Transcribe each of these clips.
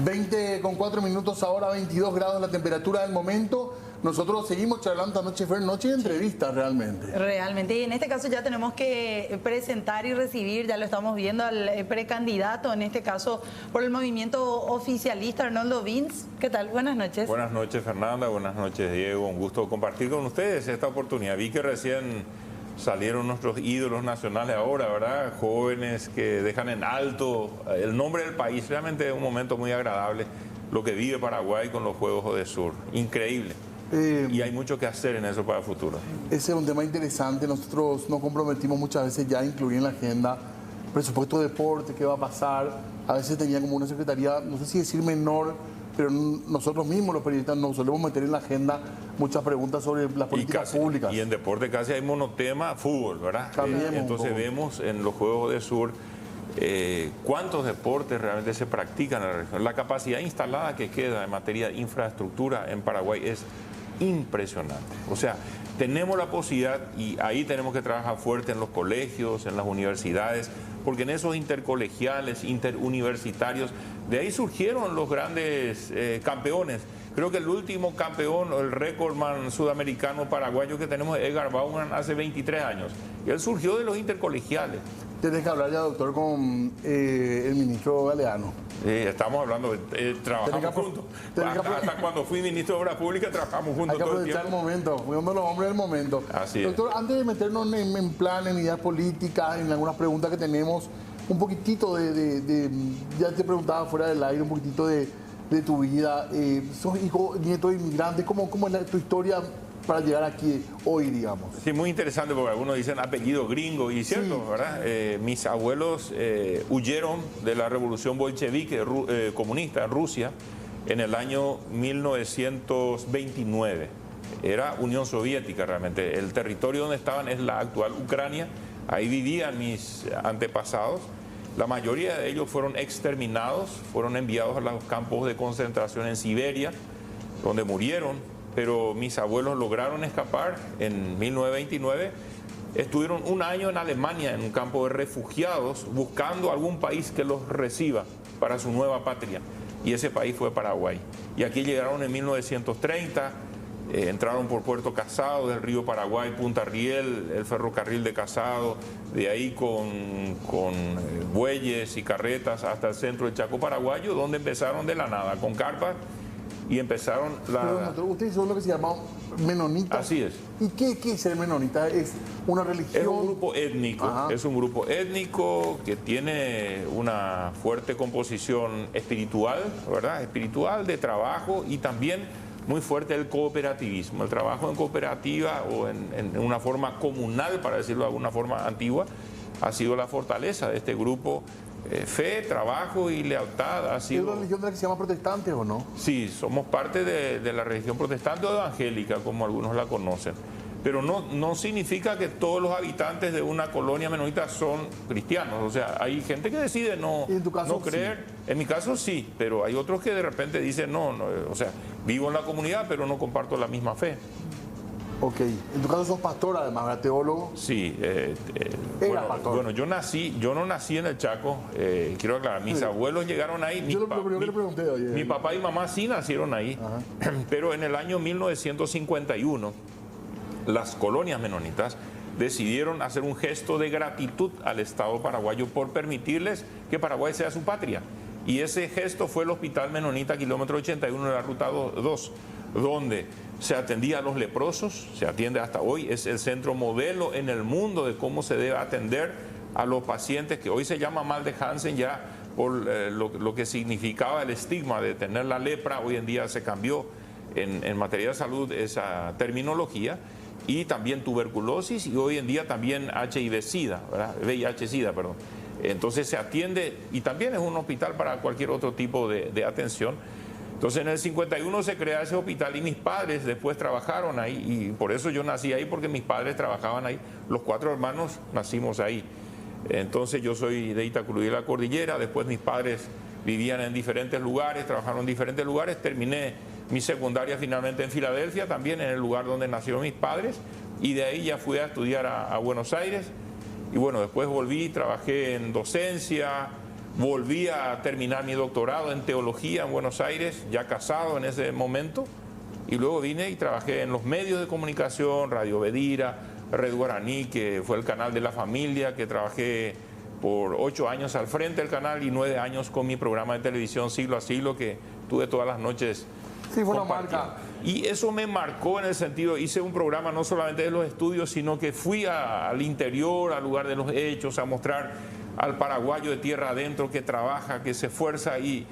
20:04 ahora, 22 grados la temperatura del momento. Nosotros seguimos charlando esta noche, Fer, noche de entrevistas realmente. Realmente, y en este caso ya tenemos que presentar y recibir, ya lo estamos viendo, al precandidato, en este caso por el movimiento oficialista, Arnoldo Vince. ¿Qué tal? Buenas noches. Buenas noches, Fernanda. Buenas noches, Diego. Un gusto compartir con ustedes esta oportunidad. Vi que recién salieron nuestros ídolos nacionales ahora, ¿verdad? Jóvenes que dejan en alto el nombre del país. Realmente es un momento muy agradable lo que vive Paraguay con los Juegos Odesur. Increíble. Y hay mucho que hacer en eso para el futuro. Ese es un tema interesante. Nosotros nos comprometimos muchas veces ya a incluir en la agenda presupuesto de deporte, qué va a pasar. A veces tenía como una secretaría, no sé si decir menor, pero nosotros mismos los periodistas nos solemos meter en la agenda muchas preguntas sobre las políticas públicas. Y en deporte casi hay monotema, fútbol, ¿verdad? Entonces vemos en los Juegos Odesur cuántos deportes realmente se practican en la región. La capacidad instalada que queda en materia de infraestructura en Paraguay es impresionante. O sea, tenemos la posibilidad, y ahí tenemos que trabajar fuerte en los colegios, en las universidades, porque en esos intercolegiales, interuniversitarios, de ahí surgieron los grandes campeones. Creo que el último campeón, el récordman sudamericano paraguayo que tenemos es Edgar Bauman hace 23 años. Y él surgió de los intercolegiales. Tienes que hablar ya, doctor, con el ministro Galeano. Estamos hablando, trabajamos juntos. Hasta cuando fui ministro de Obras Públicas trabajamos juntos todo el tiempo. Hay que aprovechar el momento, fuimos uno de los hombres del momento. Así es. Doctor, antes de meternos en plan, en ideas políticas, en algunas preguntas que tenemos, un poquitito ya te preguntaba fuera del aire, un poquitito de tu vida. Sos hijo, nieto de inmigrantes, ¿cómo es tu historia para llegar aquí hoy, digamos? Sí, muy interesante porque algunos dicen apellido gringo, y cierto, sí, ¿verdad? Mis abuelos huyeron de la revolución bolchevique comunista en Rusia en el año 1929. Era Unión Soviética realmente. El territorio donde estaban es la actual Ucrania. Ahí vivían mis antepasados. La mayoría de ellos fueron exterminados, fueron enviados a los campos de concentración en Siberia, donde murieron. Pero mis abuelos lograron escapar en 1929. Estuvieron un año en Alemania, en un campo de refugiados, buscando algún país que los reciba para su nueva patria. Y ese país fue Paraguay. Y aquí llegaron en 1930, entraron por Puerto Casado, del río Paraguay, Punta Riel, el ferrocarril de Casado, de ahí con bueyes y carretas hasta el centro del Chaco paraguayo, donde empezaron de la nada, con carpas. Y empezaron Pero ustedes son lo que se llama menonitas. Así es. ¿Y qué es ser menonita? ¿Es una religión? Es un grupo étnico. Ajá. Es un grupo étnico que tiene una fuerte composición espiritual, ¿verdad? Espiritual, de trabajo, y también muy fuerte el cooperativismo. El trabajo en cooperativa o en una forma comunal, para decirlo de alguna forma antigua, ha sido la fortaleza de este grupo. Fe, trabajo y lealtad ha sido... ¿Es una religión de la que se llama protestante o no? Sí, somos parte de la religión protestante o evangélica, como algunos la conocen. Pero no significa que todos los habitantes de una colonia menonita son cristianos. O sea, hay gente que decide no creer. Sí. En mi caso sí, pero hay otros que de repente dicen no, o sea, vivo en la comunidad pero no comparto la misma fe. Ok, en tu caso sos pastor además, ¿verdad? Teólogo. Sí, pastor. Bueno, yo no nací en el Chaco, quiero aclarar, mis abuelos llegaron ahí. Mi papá y mamá sí nacieron ahí. Ajá. Pero en el año 1951 las colonias menonitas decidieron hacer un gesto de gratitud al Estado paraguayo por permitirles que Paraguay sea su patria. Y ese gesto fue el Hospital Menonita, kilómetro 81 de la Ruta 2, donde se atendía a los leprosos, se atiende hasta hoy, es el centro modelo en el mundo de cómo se debe atender a los pacientes, que hoy se llama mal de Hansen ya por lo que significaba el estigma de tener la lepra. Hoy en día se cambió en materia de salud esa terminología, y también tuberculosis, y hoy en día también HIV-Sida, ¿verdad? VIH-Sida, perdón. Entonces se atiende, y también es un hospital para cualquier otro tipo de atención. Entonces en el 51 se crea ese hospital y mis padres después trabajaron ahí, y por eso yo nací ahí, porque mis padres trabajaban ahí. Los 4 hermanos nacimos ahí. Entonces yo soy de Itacurú de la Cordillera, después mis padres vivían en diferentes lugares, trabajaron en diferentes lugares, terminé mi secundaria finalmente en Filadelfia, también en el lugar donde nacieron mis padres, y de ahí ya fui a estudiar a Buenos Aires. Y bueno, después volví, trabajé en docencia, volví a terminar mi doctorado en teología en Buenos Aires, ya casado en ese momento, y luego vine y trabajé en los medios de comunicación, Radio Bedira, Red Guaraní, que fue el canal de la familia, que trabajé por 8 años al frente del canal y 9 años con mi programa de televisión Siglo a Siglo, que tuve todas las noches. Sí, fue una marca. Y eso me marcó en el sentido, hice un programa no solamente de los estudios, sino que fui al interior, al lugar de los hechos, a mostrar al paraguayo de tierra adentro que trabaja, que se esfuerza, y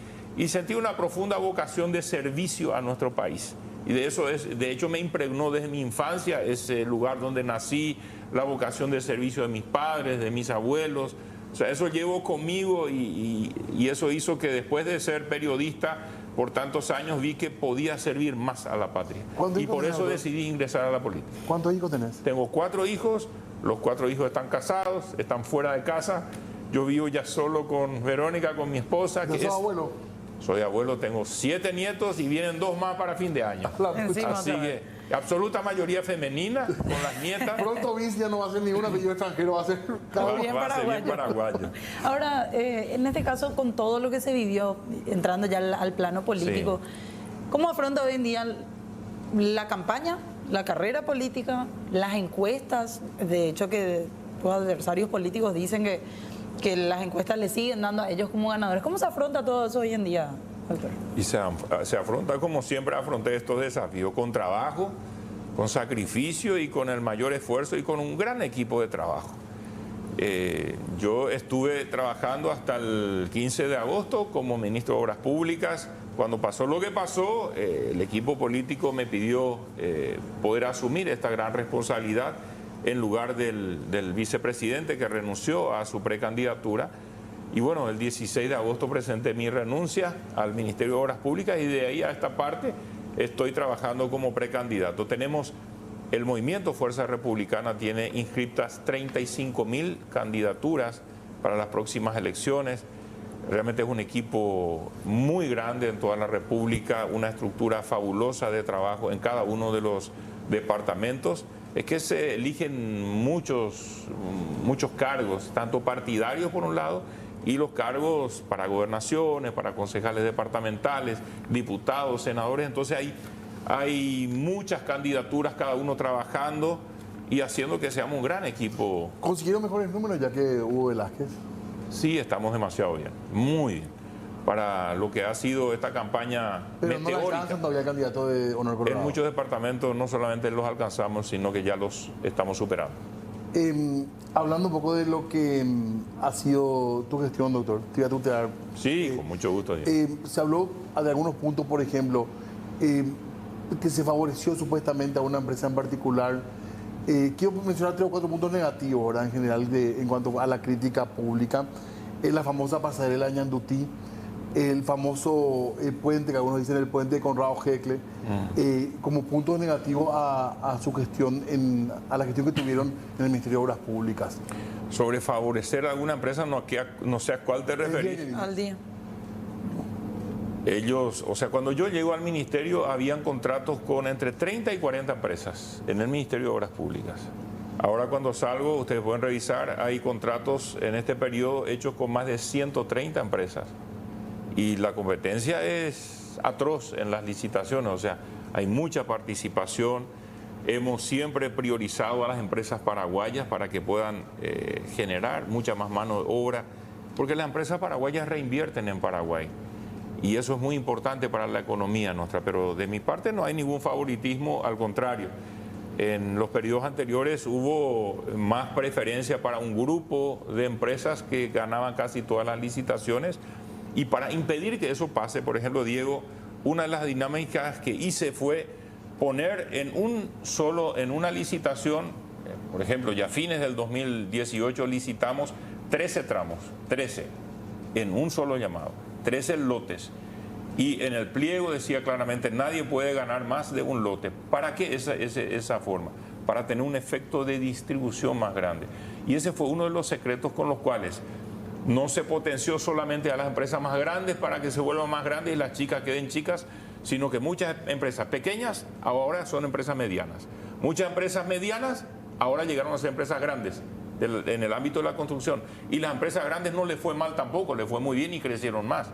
sentí una profunda vocación de servicio a nuestro país. Y de hecho me impregnó desde mi infancia ese lugar donde nací, la vocación de servicio de mis padres, de mis abuelos. O sea, eso llevo conmigo y eso hizo que después de ser periodista por tantos años vi que podía servir más a la patria. Y por eso decidí ingresar a la política. ¿Cuántos hijos tenés? Tengo 4 hijos, los 4 hijos están casados, están fuera de casa. Yo vivo ya solo con Verónica, con mi esposa. ¿Sos abuelo? Soy abuelo, tengo 7 nietos y vienen 2 más para fin de año. Así que absoluta mayoría femenina con las nietas. Pronto Vince ya no va a ser ningún apellido extranjero, va a ser bien paraguayo. Ahora, en este caso, con todo lo que se vivió, entrando ya al plano político, ¿cómo afronta hoy en día la campaña, la carrera política, las encuestas? De hecho, que los adversarios políticos dicen que las encuestas le siguen dando a ellos como ganadores. ¿Cómo se afronta todo eso hoy en día, doctor? Y se afronta como siempre afronté estos desafíos, con trabajo, con sacrificio y con el mayor esfuerzo y con un gran equipo de trabajo. Yo estuve trabajando hasta el 15 de agosto como ministro de Obras Públicas. Cuando pasó lo que pasó, el equipo político me pidió poder asumir esta gran responsabilidad en lugar del vicepresidente que renunció a su precandidatura. Y bueno, el 16 de agosto presenté mi renuncia al Ministerio de Obras Públicas y de ahí a esta parte estoy trabajando como precandidato. Tenemos, el movimiento Fuerza Republicana tiene inscritas 35.000 candidaturas para las próximas elecciones. Realmente es un equipo muy grande en toda la República, una estructura fabulosa de trabajo en cada uno de los departamentos. Es que se eligen muchos cargos, tanto partidarios por un lado, y los cargos para gobernaciones, para concejales departamentales, diputados, senadores. Entonces hay muchas candidaturas, cada uno trabajando y haciendo que seamos un gran equipo. ¿Consiguieron mejores números ya que Hugo Velázquez? Sí, estamos demasiado bien, muy bien, para lo que ha sido esta campaña pero meteórica. ¿No alcanzan todavía candidato de Honor Colorado? En muchos departamentos no solamente los alcanzamos, sino que ya los estamos superando. Hablando un poco de lo que ha sido tu gestión, doctor, te voy a tutear. Sí, con mucho gusto. Se habló de algunos puntos, por ejemplo, que se favoreció supuestamente a una empresa en particular. Quiero mencionar 3 o 4 puntos negativos, ¿verdad? En general, en cuanto a la crítica pública. La famosa pasarela Ñandutí, el famoso puente, que algunos dicen el puente de Conrado Heckle, como punto negativo a su gestión, a la gestión que tuvieron en el Ministerio de Obras Públicas. Sobre favorecer a alguna empresa, no sé a cuál te referís. Al día. Ellos, o sea, cuando yo llego al ministerio, habían contratos con entre 30 y 40 empresas en el Ministerio de Obras Públicas. Ahora cuando salgo, ustedes pueden revisar, hay contratos en este periodo hechos con más de 130 empresas. Y la competencia es atroz en las licitaciones, o sea, hay mucha participación. Hemos siempre priorizado a las empresas paraguayas para que puedan generar mucha más mano de obra, porque las empresas paraguayas reinvierten en Paraguay. Y eso es muy importante para la economía nuestra, pero de mi parte no hay ningún favoritismo, al contrario. En los periodos anteriores hubo más preferencia para un grupo de empresas que ganaban casi todas las licitaciones. Y para impedir que eso pase, por ejemplo, Diego, una de las dinámicas que hice fue poner en una licitación, por ejemplo, ya a fines del 2018 licitamos 13 tramos, 13, en un solo llamado, 13 lotes. Y en el pliego decía claramente, nadie puede ganar más de un lote. ¿Para qué esa forma? Para tener un efecto de distribución más grande. Y ese fue uno de los secretos con los cuales no se potenció solamente a las empresas más grandes para que se vuelvan más grandes y las chicas queden chicas, sino que muchas empresas pequeñas ahora son empresas medianas. Muchas empresas medianas ahora llegaron a ser empresas grandes. en el ámbito de la construcción. Y las empresas grandes no les fue mal tampoco, les fue muy bien y crecieron más.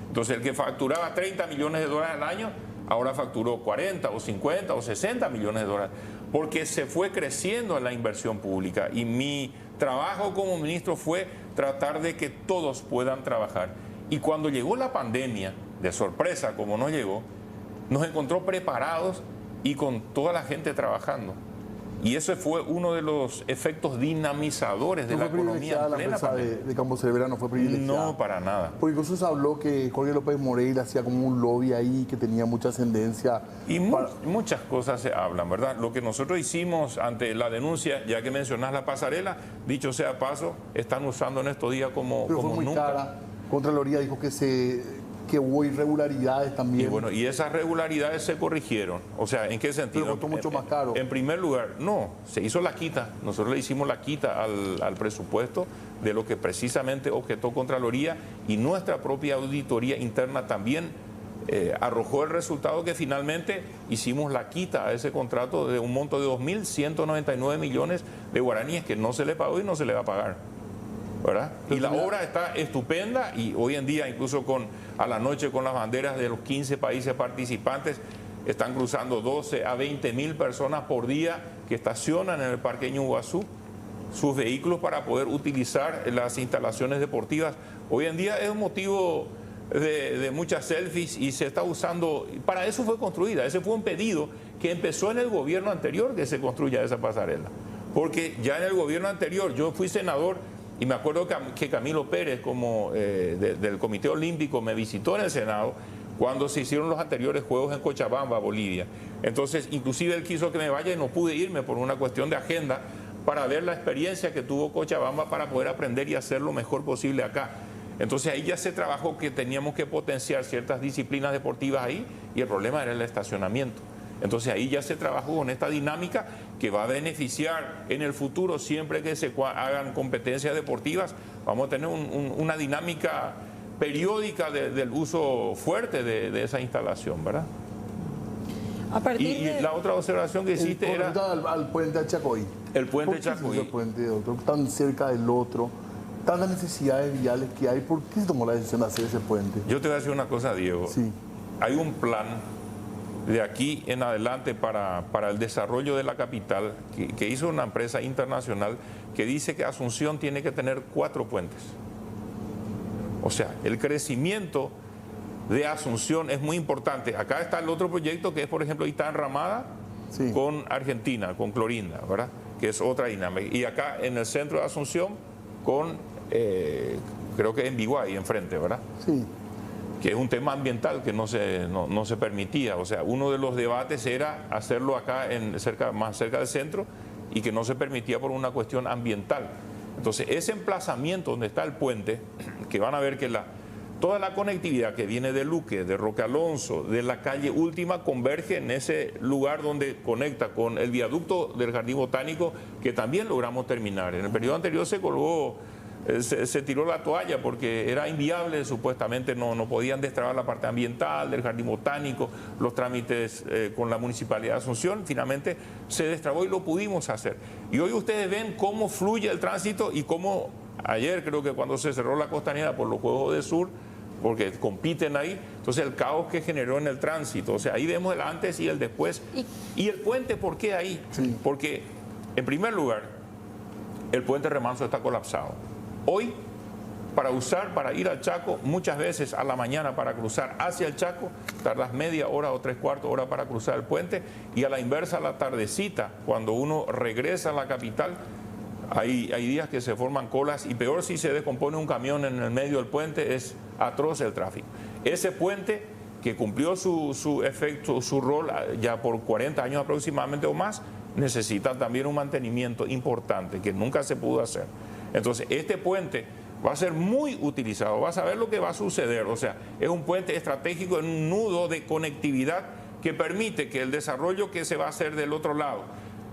Entonces el que facturaba 30 millones de dólares al año, ahora facturó 40 o 50 o 60 millones de dólares, porque se fue creciendo en la inversión pública. Y mi trabajo como ministro fue tratar de que todos puedan trabajar. Y cuando llegó la pandemia, de sorpresa como nos llegó, nos encontró preparados y con toda la gente trabajando. Y ese fue uno de los efectos dinamizadores de la economía en plena pandemia. De Campos Cervera no fue privilegiada. No, para nada. Porque incluso se habló que Jorge López Moreira hacía como un lobby ahí, que tenía mucha ascendencia. Y muchas cosas se hablan, ¿verdad? Lo que nosotros hicimos ante la denuncia, ya que mencionás la pasarela, dicho sea paso, están usando en estos días como Pero fue muy nunca. cara. Contraloría dijo que hubo irregularidades también. Y bueno, y esas regularidades se corrigieron. O sea, ¿en qué sentido? Pero costó mucho más caro. En primer lugar, no, se hizo la quita. Nosotros le hicimos la quita al presupuesto de lo que precisamente objetó Contraloría, y nuestra propia auditoría interna también arrojó el resultado que finalmente hicimos la quita a ese contrato de un monto de 2.199 millones de guaraníes que no se le pagó y no se le va a pagar, ¿verdad? Y la obra está estupenda, y hoy en día incluso a la noche con las banderas de los 15 países participantes están cruzando 12 a 20 mil personas por día que estacionan en el Parque Ñuguazú sus vehículos para poder utilizar las instalaciones deportivas. Hoy en día es un motivo de muchas selfies y se está usando, para eso fue construida. Ese fue un pedido que empezó en el gobierno anterior, que se construya esa pasarela, porque ya en el gobierno anterior, yo fui senador y me acuerdo que Camilo Pérez, como del Comité Olímpico, me visitó en el Senado cuando se hicieron los anteriores Juegos en Cochabamba, Bolivia. Entonces, inclusive él quiso que me vaya y no pude irme por una cuestión de agenda, para ver la experiencia que tuvo Cochabamba para poder aprender y hacer lo mejor posible acá. Entonces ahí ya se trabajó que teníamos que potenciar ciertas disciplinas deportivas ahí, y el problema era el estacionamiento. Entonces ahí ya se trabajó con esta dinámica que va a beneficiar en el futuro. Siempre que se hagan competencias deportivas, vamos a tener una dinámica periódica del uso fuerte de esa instalación, ¿verdad? Y la otra observación que hiciste era al puente de Chacoí. El puente Chacoí. ¿Por qué Chacoí. el puente de otro, tan cerca del otro, tantas necesidades viales que hay? ¿Por qué se tomó la decisión de hacer ese puente? Yo te voy a decir una cosa, Diego. Sí. Hay un plan de aquí en adelante para el desarrollo de la capital que hizo una empresa internacional que dice que Asunción tiene que tener 4 puentes. O sea, el crecimiento de Asunción es muy importante. Acá está el otro proyecto que es, por ejemplo, está enramada Sí. con Argentina, con Clorinda, ¿verdad? Que es otra dinámica. Y acá en el centro de Asunción con, creo que en Biguay, enfrente, ¿verdad? Sí. Que es un tema ambiental que no se permitía. O sea, uno de los debates era hacerlo acá más cerca del centro, y que no se permitía por una cuestión ambiental. Entonces, ese emplazamiento donde está el puente, que van a ver que toda la conectividad que viene de Luque, de Roque Alonso, de la calle Última, converge en ese lugar donde conecta con el viaducto del Jardín Botánico, que también logramos terminar. En el periodo anterior se tiró la toalla porque era inviable, supuestamente no podían destrabar la parte ambiental del Jardín Botánico, los trámites con la Municipalidad de Asunción. Finalmente se destrabó y lo pudimos hacer. Y hoy ustedes ven cómo fluye el tránsito y cómo ayer, creo que cuando se cerró la Costanera por los Juegos del Sur, porque compiten ahí, entonces el caos que generó en el tránsito. O sea, ahí vemos el antes y el después. ¿Y el puente por qué ahí? Sí. Porque, en primer lugar, el puente Remanso está colapsado. Hoy, para ir al Chaco, muchas veces a la mañana para cruzar hacia el Chaco, tardas media hora o 3/4 hora para cruzar el puente, y a la inversa, a la tardecita, cuando uno regresa a la capital, hay días que se forman colas, y peor si se descompone un camión en el medio del puente, es atroz el tráfico. Ese puente, que cumplió su efecto, su rol ya por 40 años aproximadamente o más, necesita también un mantenimiento importante que nunca se pudo hacer. Entonces, este puente va a ser muy utilizado, vas a ver lo que va a suceder. O sea, es un puente estratégico en un nudo de conectividad que permite que el desarrollo que se va a hacer del otro lado,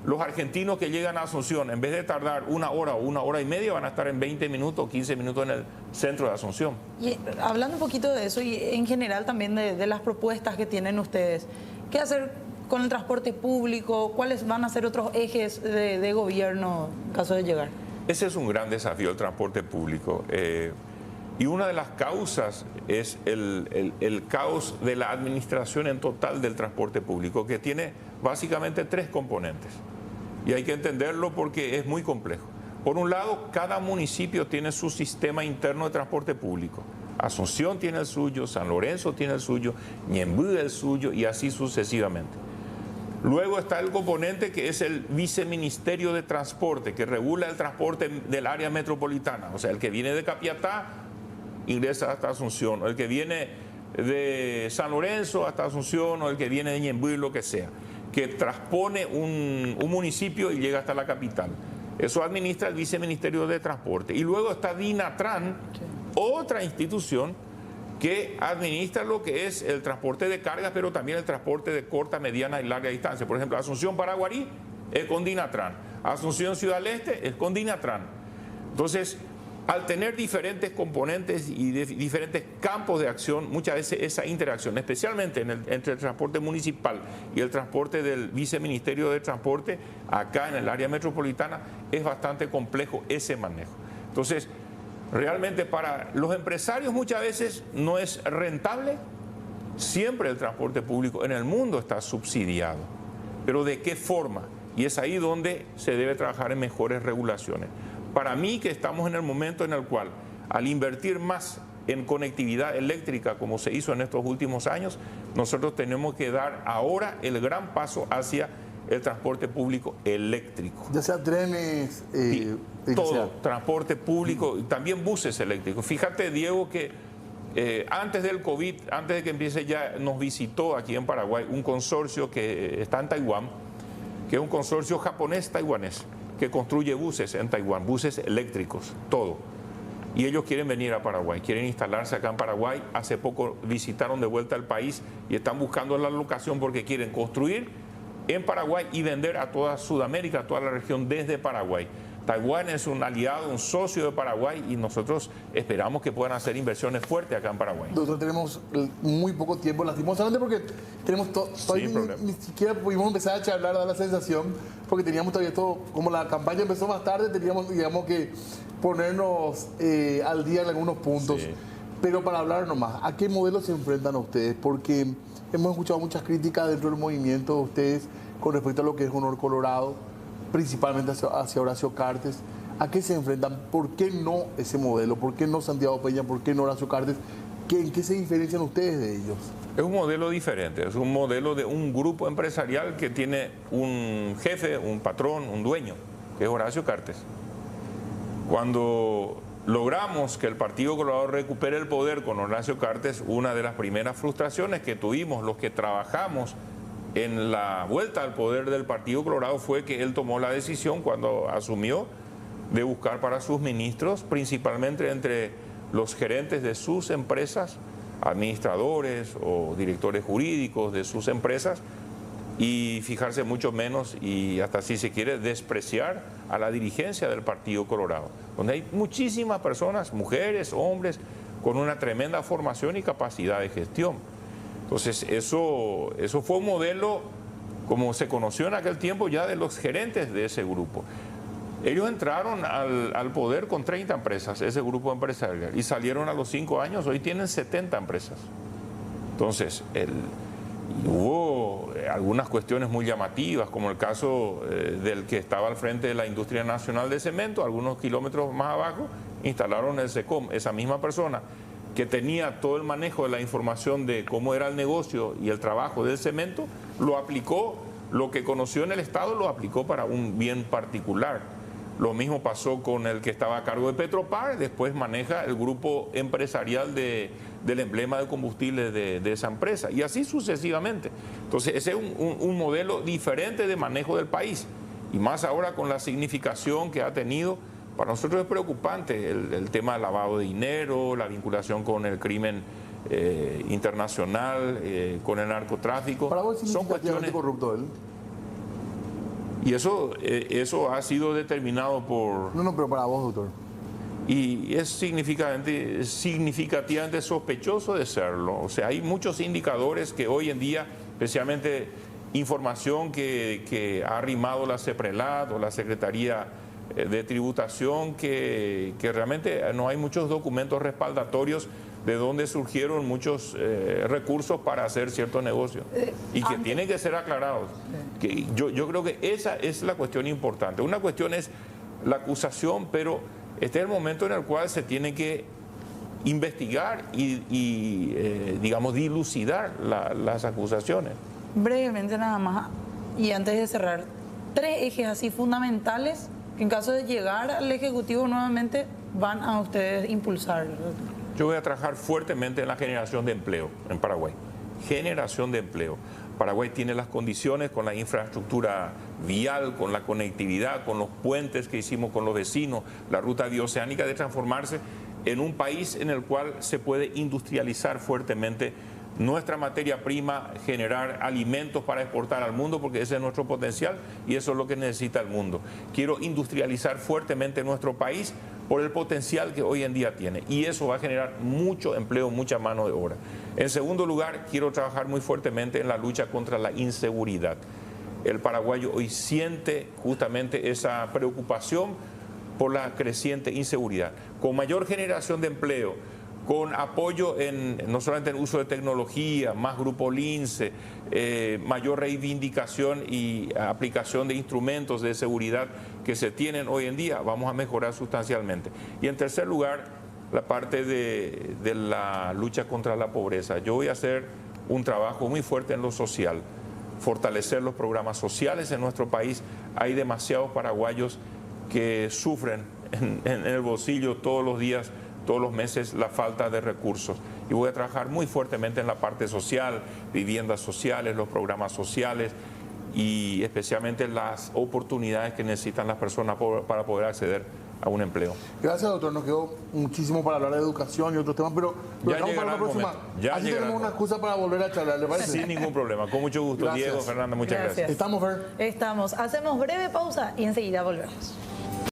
los argentinos que llegan a Asunción, en vez de tardar 1 hora o 1 hora y media, van a estar en 20 minutos o 15 minutos en el centro de Asunción. Y hablando un poquito de eso, y en general también de las propuestas que tienen ustedes, ¿qué hacer con el transporte público? ¿Cuáles van a ser otros ejes de gobierno en caso de llegar? Ese es un gran desafío del transporte público. Y una de las causas es el caos de la administración en total del transporte público, que tiene básicamente 3 componentes. Y hay que entenderlo porque es muy complejo. Por un lado, cada municipio tiene su sistema interno de transporte público. Asunción tiene el suyo, San Lorenzo tiene el suyo, Ñemby el suyo y así sucesivamente. Luego está el componente que es el viceministerio de transporte, que regula el transporte del área metropolitana. O sea, el que viene de Capiatá ingresa hasta Asunción, o el que viene de San Lorenzo hasta Asunción, o el que viene de Ñemby, lo que sea, que transpone un municipio y llega hasta la capital. Eso administra el viceministerio de transporte. Y luego está Dinatran, otra institución que administra lo que es el transporte de cargas, pero también el transporte de corta, mediana y larga distancia. Por ejemplo, Asunción Paraguarí es con Dinatran, Asunción Ciudad del Este es con Dinatran. Entonces, al tener diferentes componentes y diferentes campos de acción, muchas veces esa interacción, especialmente entre el transporte municipal y el transporte del viceministerio de transporte, acá en el área metropolitana, es bastante complejo ese manejo. Entonces, realmente para los empresarios muchas veces no es rentable. Siempre el transporte público en el mundo está subsidiado. Pero ¿de qué forma? Y es ahí donde se debe trabajar en mejores regulaciones. Para mí, que estamos en el momento en el cual, al invertir más en conectividad eléctrica como se hizo en estos últimos años, nosotros tenemos que dar ahora el gran paso hacia el transporte público eléctrico. Ya sea trenes, todo, transporte público, y también buses eléctricos. Fíjate, Diego, que antes del COVID, antes de que empiece ya, nos visitó aquí en Paraguay un consorcio que está en Taiwán, que es un consorcio japonés-taiwanés, que construye buses en Taiwán, buses eléctricos, todo. Y ellos quieren venir a Paraguay, quieren instalarse acá en Paraguay. Hace poco visitaron de vuelta el país y están buscando la locación porque quieren construir en Paraguay y vender a toda Sudamérica, a toda la región desde Paraguay. Taiwán es un aliado, un socio de Paraguay y nosotros esperamos que puedan hacer inversiones fuertes acá en Paraguay. Nosotros tenemos muy poco tiempo, lastimosamente, porque tenemos ni siquiera pudimos empezar a charlar, da la sensación, porque teníamos todavía todo, como la campaña empezó más tarde, teníamos, digamos, que ponernos al día en algunos puntos. Sí. Pero para hablar nomás, ¿a qué modelo se enfrentan ustedes? Porque hemos escuchado muchas críticas dentro del movimiento de ustedes con respecto a lo que es Honor Colorado, principalmente hacia Horacio Cartes. ¿A qué se enfrentan? ¿Por qué no ese modelo? ¿Por qué no Santiago Peña? ¿Por qué no Horacio Cartes? ¿En qué se diferencian ustedes de ellos? Es un modelo diferente, es un modelo de un grupo empresarial que tiene un jefe, un patrón, un dueño, que es Horacio Cartes. Cuando logramos que el Partido Colorado recupere el poder con Horacio Cartes, una de las primeras frustraciones que tuvimos los que trabajamos en la vuelta al poder del Partido Colorado fue que él tomó la decisión cuando asumió de buscar para sus ministros, principalmente entre los gerentes de sus empresas, administradores o directores jurídicos de sus empresas, y fijarse mucho menos y hasta, si se quiere, despreciar a la dirigencia del Partido Colorado, donde hay muchísimas personas, mujeres, hombres, con una tremenda formación y capacidad de gestión. Entonces, eso fue un modelo, como se conoció en aquel tiempo, ya de los gerentes de ese grupo. Ellos entraron al poder con 30 empresas, ese grupo empresarial, y salieron a los 5 años, hoy tienen 70 empresas. Entonces, hubo algunas cuestiones muy llamativas, como el caso del que estaba al frente de la Industria Nacional de Cemento. Algunos kilómetros más abajo instalaron el SECOM, esa misma persona que tenía todo el manejo de la información de cómo era el negocio y el trabajo del cemento, lo aplicó, lo que conoció en el Estado lo aplicó para un bien particular. Lo mismo pasó con el que estaba a cargo de Petropar, después maneja el grupo empresarial del emblema de combustibles de esa empresa, y así sucesivamente. Entonces, ese es un modelo diferente de manejo del país, y más ahora con la significación que ha tenido. Para nosotros es preocupante el tema del lavado de dinero, la vinculación con el crimen internacional, con el narcotráfico. ¿Para vos son cuestiones corrupto él? Y eso ha sido determinado por... No, pero para vos, doctor. Y es significativamente sospechoso de serlo. O sea, hay muchos indicadores que hoy en día, especialmente información que ha arrimado la CEPRELAT o la Secretaría de tributación que realmente no hay muchos documentos respaldatorios de dónde surgieron muchos recursos para hacer ciertos negocios y que tienen que ser aclarados. Que yo creo que esa es la cuestión importante. Una cuestión es la acusación, pero este es el momento en el cual se tiene que investigar y digamos, dilucidar las acusaciones. Brevemente nada más, y antes de cerrar, 3 ejes así fundamentales que en caso de llegar al Ejecutivo nuevamente van a ustedes impulsar. Yo voy a trabajar fuertemente en la generación de empleo en Paraguay. Generación de empleo. Paraguay tiene las condiciones con la infraestructura vial, con la conectividad, con los puentes que hicimos con los vecinos, la ruta bioceánica, de transformarse en un país en el cual se puede industrializar fuertemente nuestra materia prima, generar alimentos para exportar al mundo, porque ese es nuestro potencial y eso es lo que necesita el mundo. Quiero industrializar fuertemente nuestro país por el potencial que hoy en día tiene, y eso va a generar mucho empleo, mucha mano de obra. En segundo lugar, quiero trabajar muy fuertemente en la lucha contra la inseguridad. El paraguayo hoy siente justamente esa preocupación por la creciente inseguridad. Con mayor generación de empleo, con apoyo no solamente en uso de tecnología, más grupo LINCE, mayor reivindicación y aplicación de instrumentos de seguridad que se tienen hoy en día, vamos a mejorar sustancialmente. Y en tercer lugar, la parte de la lucha contra la pobreza. Yo voy a hacer un trabajo muy fuerte en lo social, fortalecer los programas sociales en nuestro país. Hay demasiados paraguayos que sufren en el bolsillo todos los días, todos los meses, la falta de recursos. Y voy a trabajar muy fuertemente en la parte social, viviendas sociales, los programas sociales y especialmente las oportunidades que necesitan las personas para poder acceder a un empleo. Gracias, doctor. Nos quedó muchísimo para hablar de educación y otros temas, pero dejamos para la próxima. Así tenemos una excusa para volver a charlar, ¿le parece? Sin ningún problema. Con mucho gusto. Gracias. Diego, Fernanda, muchas gracias. Estamos, Fer. Estamos. Hacemos breve pausa y enseguida volvemos.